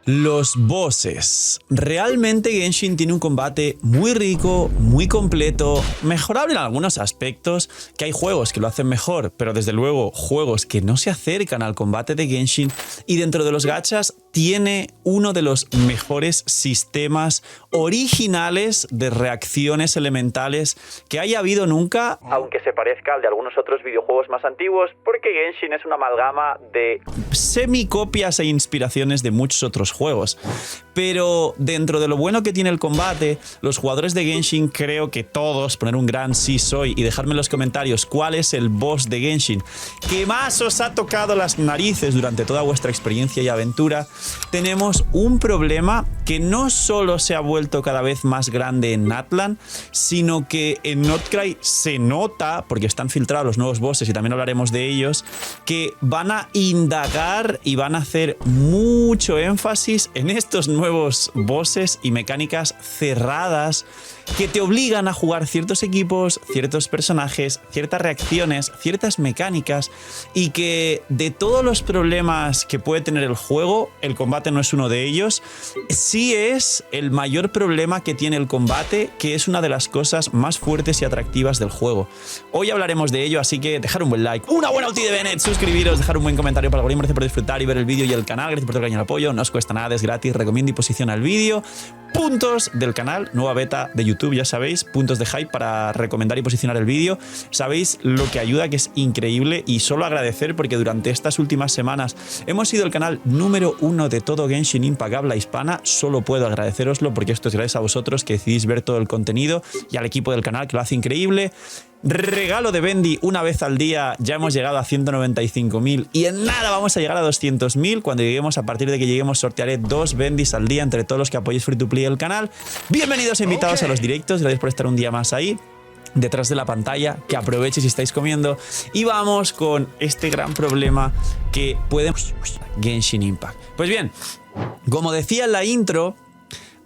Los bosses. Realmente Genshin tiene un combate muy rico, muy completo, mejorable en algunos aspectos, que hay juegos que lo hacen mejor, pero desde luego juegos que no se acercan al combate de Genshin, y dentro de los gachas tiene uno de los mejores sistemas originales de reacciones elementales que haya habido nunca, aunque se parezca al de algunos otros videojuegos más antiguos, porque Genshin es una amalgama de semicopias e inspiraciones de muchos otros juegos. Pero dentro de lo bueno que tiene el combate, los jugadores de Genshin, creo que todos, poner un gran sí soy y dejarme en los comentarios cuál es el boss de Genshin que más os ha tocado las narices durante toda vuestra experiencia y aventura. Tenemos un problema que no solo se ha vuelto cada vez más grande en Natlan, sino que en Notcry se nota, porque están filtrados los nuevos bosses y también hablaremos de ellos, que van a indagar y van a hacer mucho énfasis en estos nuevos bosses y mecánicas cerradas que te obligan a jugar ciertos equipos, ciertos personajes, ciertas reacciones, ciertas mecánicas, y que de todos los problemas que puede tener el juego, el combate no es uno de ellos. Sí es el mayor problema que tiene el combate, que es una de las cosas más fuertes y atractivas del juego. Hoy hablaremos de ello, así que dejar un buen like, una buena ulti de Bennett, suscribiros, dejar un buen comentario para el algoritmo. Gracias por disfrutar y ver el vídeo y el canal, gracias por todo el cariño y el apoyo, no os cuesta nada, es gratis, recomiendo y posiciona el vídeo. Puntos del canal, nueva beta de YouTube, ya sabéis, puntos de hype para recomendar y posicionar el vídeo. Sabéis lo que ayuda, que es increíble, y solo agradecer porque durante estas últimas semanas hemos sido el canal número 1 de todo Genshin Impact habla hispana. Solo puedo agradeceroslo porque esto es gracias a vosotros que decidís ver todo el contenido, y al equipo del canal que lo hace increíble. Regalo de Bendy una vez al día, ya hemos llegado a 195.000 y en nada vamos a llegar a 200.000. Cuando lleguemos, a partir de que lleguemos, sortearé 2 Bendys al día entre todos los que apoyéis Free to Play el canal. Bienvenidos e invitados a los directos, gracias por estar un día más ahí detrás de la pantalla, que aproveche si estáis comiendo, y vamos con este gran problema que puede Genshin Impact. Pues bien, como decía en la intro,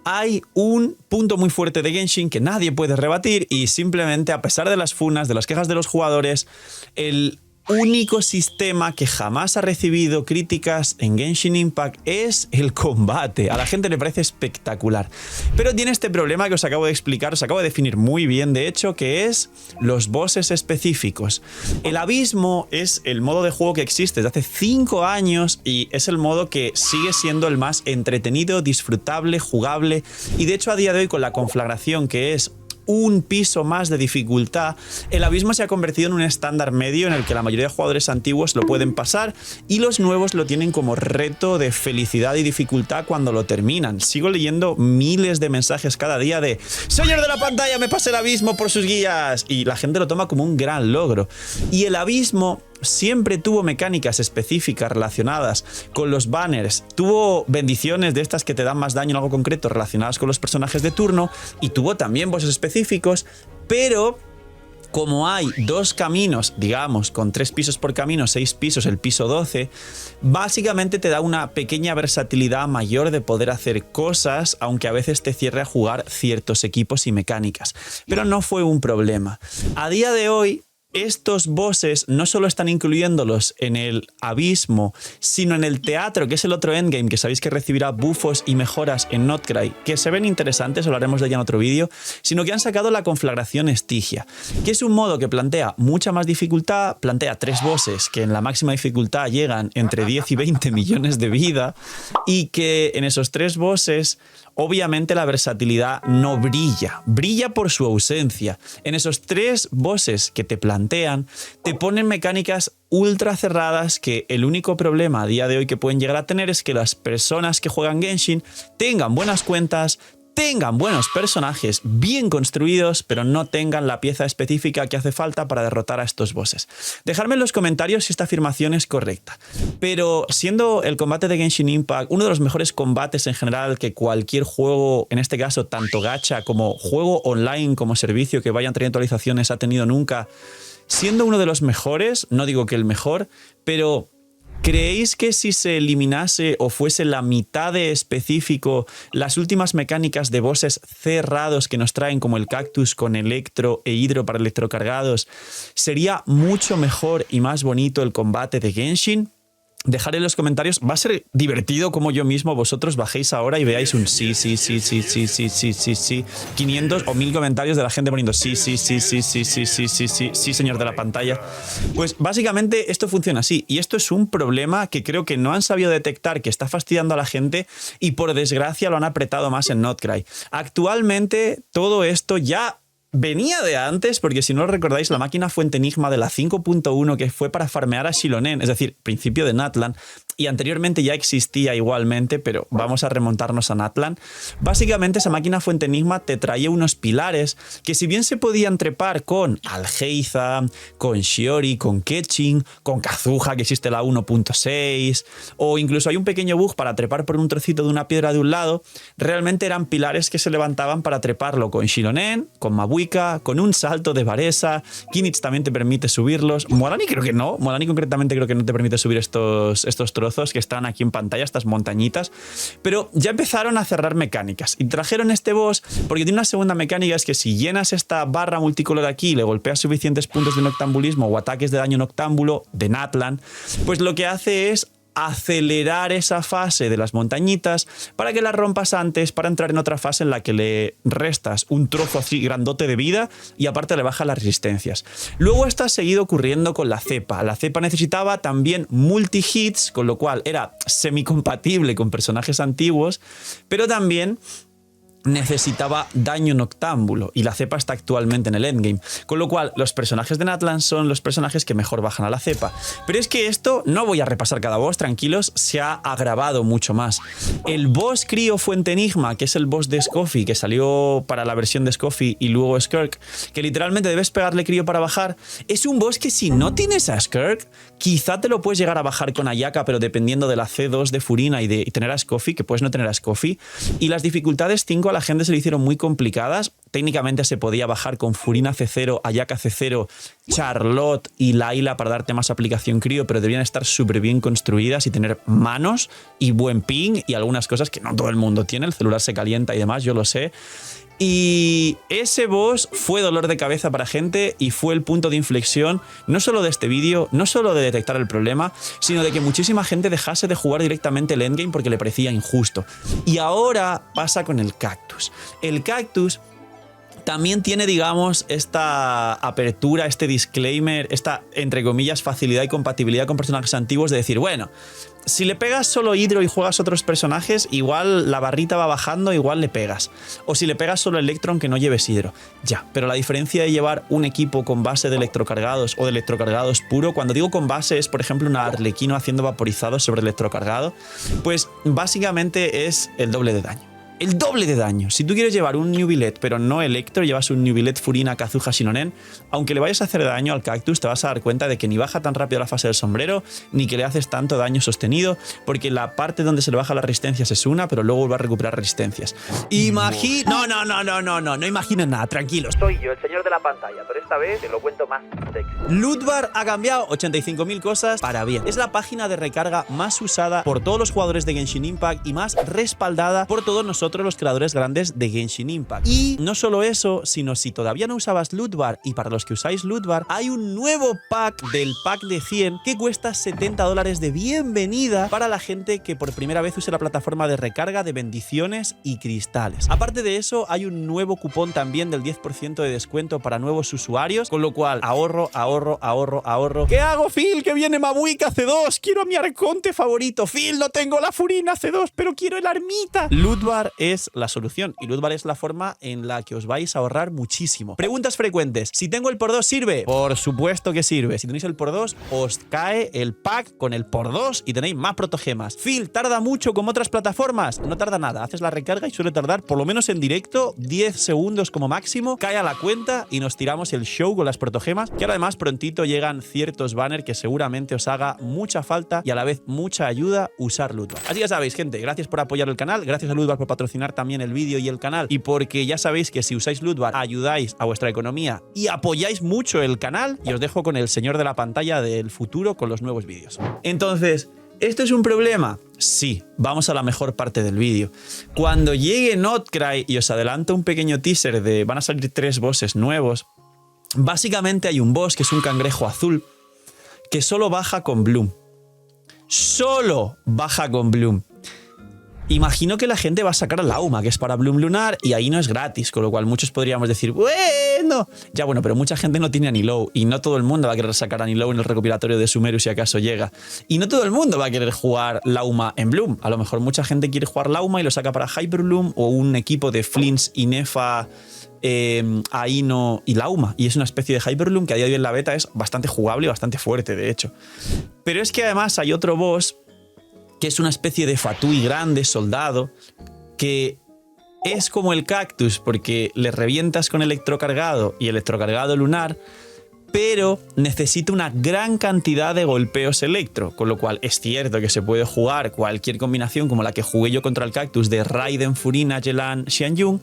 hay un punto muy fuerte de Genshin que nadie puede rebatir, y simplemente, a pesar de las funas, de las quejas de los jugadores, el único sistema que jamás ha recibido críticas en Genshin Impact es el combate. A la gente le parece espectacular, pero tiene este problema que os acabo de explicar, os acabo de definir muy bien, de hecho, que es los bosses específicos. El Abismo es el modo de juego que existe desde hace 5 años y es el modo que sigue siendo el más entretenido, disfrutable, jugable, y de hecho a día de hoy, con la conflagración, que es un piso más de dificultad, el Abismo se ha convertido en un estándar medio en el que la mayoría de jugadores antiguos lo pueden pasar, y los nuevos lo tienen como reto de felicidad y dificultad cuando lo terminan. Sigo leyendo miles de mensajes cada día de "Señor de la pantalla, me pasé el Abismo por sus guías", y la gente lo toma como un gran logro. Y el Abismo siempre tuvo mecánicas específicas relacionadas con los banners, tuvo bendiciones de estas que te dan más daño en algo concreto relacionadas con los personajes de turno, y tuvo también bosses específicos, pero como hay 2 caminos, digamos, con 3 pisos por camino, 6 pisos, el piso 12, básicamente te da una pequeña versatilidad mayor de poder hacer cosas, aunque a veces te cierre a jugar ciertos equipos y mecánicas. Pero no fue un problema. A día de hoy, estos bosses no solo están incluyéndolos en el Abismo, sino en el Teatro, que es el otro endgame, que sabéis que recibirá buffos y mejoras en Notcry, que se ven interesantes, hablaremos de ella en otro vídeo, sino que han sacado la conflagración Estigia, que es un modo que plantea mucha más dificultad, plantea 3 bosses que en la máxima dificultad llegan entre 10 y 20 millones de vida, y que en esos 3 bosses obviamente la versatilidad no brilla, brilla por su ausencia. En esos 3 bosses que te plantean, te ponen mecánicas ultra cerradas que el único problema a día de hoy que pueden llegar a tener es que las personas que juegan Genshin tengan buenas cuentas, tengan buenos personajes bien construidos, pero no tengan la pieza específica que hace falta para derrotar a estos bosses. Dejadme en los comentarios si esta afirmación es correcta. Pero siendo el combate de Genshin Impact uno de los mejores combates en general que cualquier juego, en este caso tanto gacha como juego online como servicio que vayan trayendo actualizaciones, ha tenido nunca, siendo uno de los mejores, no digo que el mejor, pero ¿creéis que si se eliminase o fuese la mitad de específico las últimas mecánicas de bosses cerrados que nos traen, como el cactus con electro e hidro para electrocargados, sería mucho mejor y más bonito el combate de Genshin? dejar en los comentarios. Va a ser divertido como yo mismo vosotros bajéis ahora y veáis un sí, sí, sí, sí, sí, sí, sí, sí, sí. 500 o 1000 comentarios de la gente poniendo sí, sí, sí, sí, sí, sí, sí, sí, sí, sí, señor de la pantalla. Pues básicamente esto funciona así. Y esto es un problema que creo que no han sabido detectar, que está fastidiando a la gente y por desgracia lo han apretado más en Notcry. Actualmente todo esto ya venía de antes, porque si no lo recordáis, la máquina fuente Enigma de la 5.1 que fue para farmear a Xilonen, es decir, principio de Natlan, y anteriormente ya existía igualmente, pero vamos a remontarnos a Natlan. Básicamente esa máquina fuente Enigma te traía unos pilares que si bien se podían trepar con Algeiza, con Shiori, con Ketching, con Kazuha, que existe la 1.6, o incluso hay un pequeño bug para trepar por un trocito de una piedra de un lado, realmente eran pilares que se levantaban para treparlo con Xilonen, con Mabuika, con un salto de Varesa. Kinich también te permite subirlos. Muad'Dib creo que no. Muad'Dib concretamente creo que no te permite subir estos trozos que están aquí en pantalla, estas montañitas. Pero ya empezaron a cerrar mecánicas. Y trajeron este boss porque tiene una segunda mecánica, es que si llenas esta barra multicolor aquí y le golpeas suficientes puntos de noctambulismo o ataques de daño noctámbulo de Natlan, pues lo que hace es acelerar esa fase de las montañitas para que las rompas antes, para entrar en otra fase en la que le restas un trozo así grandote de vida y aparte le baja las resistencias. Luego esto ha seguido ocurriendo con la cepa. La cepa necesitaba también multi-hits, con lo cual era semi-compatible con personajes antiguos, pero también necesitaba daño noctámbulo y la cepa está actualmente en el endgame, con lo cual los personajes de Natlan son los personajes que mejor bajan a la cepa. Pero es que esto, no voy a repasar cada boss, tranquilos, se ha agravado mucho más. El boss Crío Fuente Enigma, que es el boss de Scoffy, que salió para la versión de Scoffy y luego Skirk, que literalmente debes pegarle crío para bajar, es un boss que si no tienes a Skirk, quizá te lo puedes llegar a bajar con Ayaka, pero dependiendo de la C2 de Furina y tener a Scoffy, que puedes no tener a Scoffy, y las dificultades 5 a la gente se le hicieron muy complicadas. Técnicamente se podía bajar con Furina C0, Ayaka C0, Charlotte y Layla para darte más aplicación crío, pero deberían estar súper bien construidas y tener manos y buen ping y algunas cosas que no todo el mundo tiene. El celular se calienta y demás, yo lo sé. Y ese boss fue dolor de cabeza para gente y fue el punto de inflexión no solo de este vídeo, no solo de detectar el problema, sino de que muchísima gente dejase de jugar directamente el endgame porque le parecía injusto. Y ahora pasa con el Cactus. El Cactus también tiene, digamos, esta apertura, este disclaimer, esta, entre comillas, facilidad y compatibilidad con personajes antiguos de decir, bueno, si le pegas solo Hydro y juegas otros personajes, igual la barrita va bajando, igual le pegas. O si le pegas solo Electron, que no lleves Hydro. Ya, pero la diferencia de llevar un equipo con base de electrocargados o de electrocargados puro, cuando digo con base es, por ejemplo, una Arlequino haciendo vaporizados sobre electrocargado, pues básicamente es el doble de daño. El doble de daño. Si tú quieres llevar un Nubilet pero no Electro, llevas un Nubilet Furina, Kazuha, Xilonen, aunque le vayas a hacer daño al Cactus, te vas a dar cuenta de que ni baja tan rápido la fase del sombrero, ni que le haces tanto daño sostenido, porque la parte donde se le baja las resistencias es una, pero luego va a recuperar resistencias. No imagines nada, tranquilos. Soy yo, el señor de la pantalla, pero esta vez te lo cuento más sexy. Lootbar ha cambiado 85.000 cosas para bien. Es la página de recarga más usada por todos los jugadores de Genshin Impact y más respaldada por todos nosotros los creadores grandes de Genshin Impact. Y no solo eso, sino si todavía no usabas Lootbar y para los que usáis Lootbar, hay un nuevo pack del pack de 100 que cuesta $70 de bienvenida para la gente que por primera vez use la plataforma de recarga de bendiciones y cristales. Aparte de eso, hay un nuevo cupón también del 10% de descuento para nuevos usuarios, con lo cual ahorro. ¿Qué hago, Phil? Que viene Mabuika C2, quiero a mi arconte favorito. Phil, no tengo la Furina C2, pero quiero el armita. Lootbar es la solución y Lootbar es la forma en la que os vais a ahorrar muchísimo. Preguntas frecuentes. Si tengo el por 2, ¿sirve? Por supuesto que sirve. Si tenéis el por 2, os cae el pack con el por 2 y tenéis más protogemas. Phil, ¿tarda mucho como otras plataformas? No tarda nada. Haces la recarga y suele tardar, por lo menos en directo, 10 segundos como máximo. Cae a la cuenta y nos tiramos el show con las protogemas, que ahora además prontito llegan ciertos banners que seguramente os haga mucha falta y a la vez mucha ayuda usar Lootbar. Así ya sabéis, gente, gracias por apoyar el canal, gracias a Lootbar por patrocinar también el vídeo y el canal, y porque ya sabéis que si usáis Lootbar ayudáis a vuestra economía y apoyáis mucho el canal. Y os dejo con el señor de la pantalla del futuro con los nuevos vídeos. Entonces, ¿esto es un problema? Sí, vamos a la mejor parte del vídeo. Cuando llegue Notcry, y os adelanto un pequeño teaser de van a salir 3 bosses nuevos, básicamente hay un boss que es un cangrejo azul que solo baja con Bloom. solo baja con Bloom. Imagino que la gente va a sacar a Lauma, que es para Bloom Lunar, y ahí no es gratis, con lo cual muchos podríamos decir, bueno, ya bueno, pero mucha gente no tiene Anilou, y no todo el mundo va a querer sacar Anilou en el recopilatorio de Sumeru si acaso llega. Y no todo el mundo va a querer jugar Lauma en Bloom. A lo mejor mucha gente quiere jugar Lauma y lo saca para Hyper Bloom o un equipo de Flints y Nefa, Aino y Lauma, y es una especie de Hyper Bloom que a día de hoy en la beta es bastante jugable y bastante fuerte, de hecho. Pero es que además hay otro boss que es una especie de Fatui grande, soldado, que es como el cactus porque le revientas con electrocargado y electrocargado lunar, pero necesita una gran cantidad de golpeos electro, con lo cual es cierto que se puede jugar cualquier combinación como la que jugué yo contra el cactus de Raiden, Furina, Yelan, Xianyun,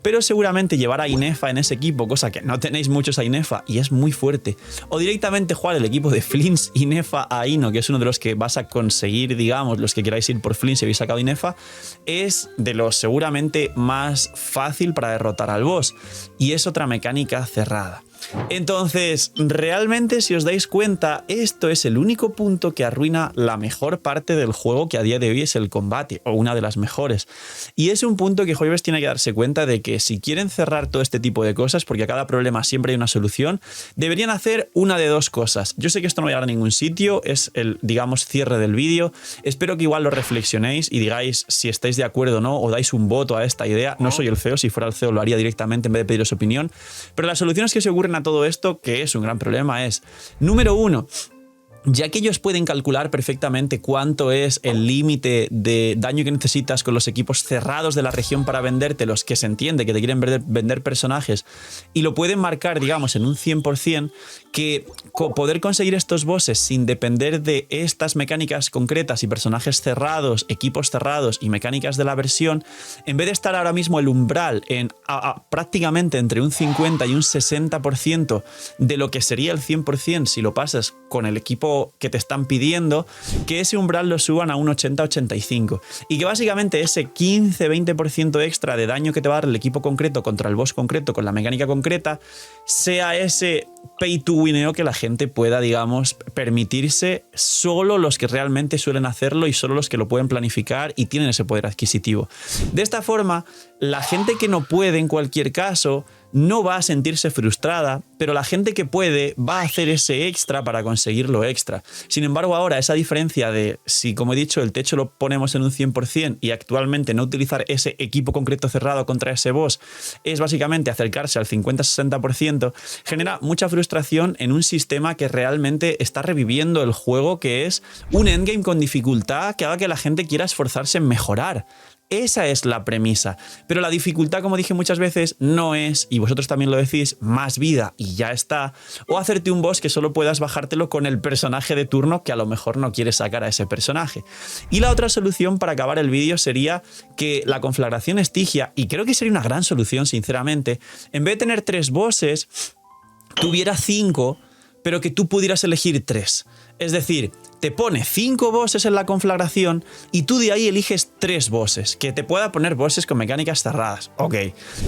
pero seguramente llevar a Inefa en ese equipo, cosa que no tenéis muchos a Inefa y es muy fuerte, o directamente jugar el equipo de Flints, Inefa, Aino, que es uno de los que vas a conseguir, digamos, los que queráis ir por Flints si habéis sacado Inefa, es de los seguramente más fácil para derrotar al boss, y es otra mecánica cerrada. Entonces, realmente, si os dais cuenta, esto es el único punto que arruina la mejor parte del juego, que a día de hoy es el combate, o una de las mejores. Y es un punto que Jueves tiene que darse cuenta de que si quieren cerrar todo este tipo de cosas, porque a cada problema siempre hay una solución, deberían hacer una de dos cosas. Yo sé que esto no va a llegar a ningún sitio, es el, digamos, cierre del vídeo. Espero que igual lo reflexionéis y digáis si estáis de acuerdo o no, o dais un voto a esta idea. No soy el CEO, si fuera el CEO lo haría directamente en vez de pediros opinión. Pero las soluciones que se ocurren a todo esto, que es un gran problema, es, número uno, ya que ellos pueden calcular perfectamente cuánto es el límite de daño que necesitas con los equipos cerrados de la región para vendértelos, que se entiende que te quieren vender personajes, y lo pueden marcar, digamos, en un 100%, que poder conseguir estos bosses sin depender de estas mecánicas concretas y personajes cerrados, equipos cerrados y mecánicas de la versión, en vez de estar ahora mismo el umbral en prácticamente entre un 50 y un 60% de lo que sería el 100% si lo pasas con el equipo que te están pidiendo, que ese umbral lo suban a un 80-85 y que básicamente ese 15-20% extra de daño que te va a dar el equipo concreto contra el boss concreto con la mecánica concreta sea ese pay to wineo que la gente pueda, digamos, permitirse, solo los que realmente suelen hacerlo y solo los que lo pueden planificar y tienen ese poder adquisitivo. De esta forma, la gente que no puede en cualquier caso no va a sentirse frustrada, pero la gente que puede va a hacer ese extra para conseguir lo extra. Sin embargo, ahora esa diferencia de si, como he dicho, el techo lo ponemos en un 100% y actualmente no utilizar ese equipo concreto cerrado contra ese boss es básicamente acercarse al 50-60%, genera mucha frustración en un sistema que realmente está reviviendo el juego, que es un endgame con dificultad que haga que la gente quiera esforzarse en mejorar. Esa es la premisa, pero la dificultad, como dije muchas veces, no es, y vosotros también lo decís, más vida y ya está, o hacerte un boss que solo puedas bajártelo con el personaje de turno que a lo mejor no quieres sacar a ese personaje. Y la otra solución para acabar el vídeo sería que la conflagración Estigia, y creo que sería una gran solución sinceramente, en vez de tener 3 bosses, tuviera 5, pero que tú pudieras elegir 3. Es decir, te pone 5 bosses en la conflagración y tú de ahí eliges 3 bosses. Que te pueda poner bosses con mecánicas cerradas, ok.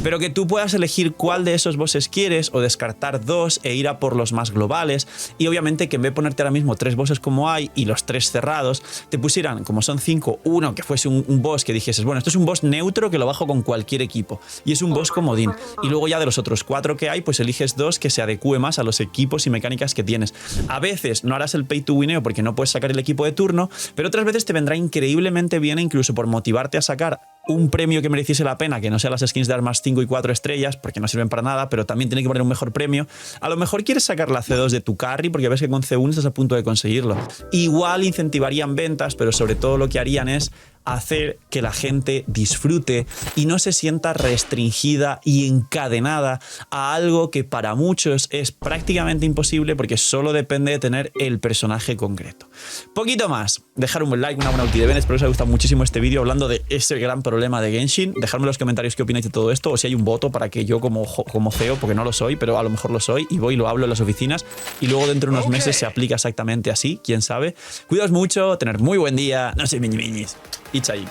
Pero que tú puedas elegir cuál de esos bosses quieres o descartar 2 e ir a por los más globales. Y obviamente que en vez de ponerte ahora mismo 3 bosses como hay y los 3 cerrados, te pusieran, como son 5, uno que fuese un boss que dijeses, bueno, esto es un boss neutro que lo bajo con cualquier equipo. Y es un boss comodín. Y luego ya de los otros 4 que hay, pues eliges 2 que se adecue más a los equipos y mecánicas que tienes. A veces no harás el pay to wineo porque no puedes sacar el equipo de turno, pero otras veces te vendrá increíblemente bien, incluso por motivarte a sacar un premio que mereciese la pena, que no sea las skins de armas 5 y 4 estrellas, porque no sirven para nada, pero también tiene que poner un mejor premio. A lo mejor quieres sacar la C2 de tu carry porque ves que con C1 estás a punto de conseguirlo. Igual incentivarían ventas, pero sobre todo lo que harían es hacer que la gente disfrute y no se sienta restringida y encadenada a algo que para muchos es prácticamente imposible porque solo depende de tener el personaje concreto. Poquito más, dejar un buen like, una buena ulti de Ben, espero que os haya gustado muchísimo este vídeo hablando de ese gran problema de Genshin. Dejadme en los comentarios qué opináis de todo esto, o si hay un voto para que yo como CEO, porque no lo soy, pero a lo mejor lo soy, y voy y lo hablo en las oficinas y luego dentro de unos meses se aplica exactamente así, quién sabe. Cuidaos mucho, tener muy buen día, no sé, miñis. Y chaito.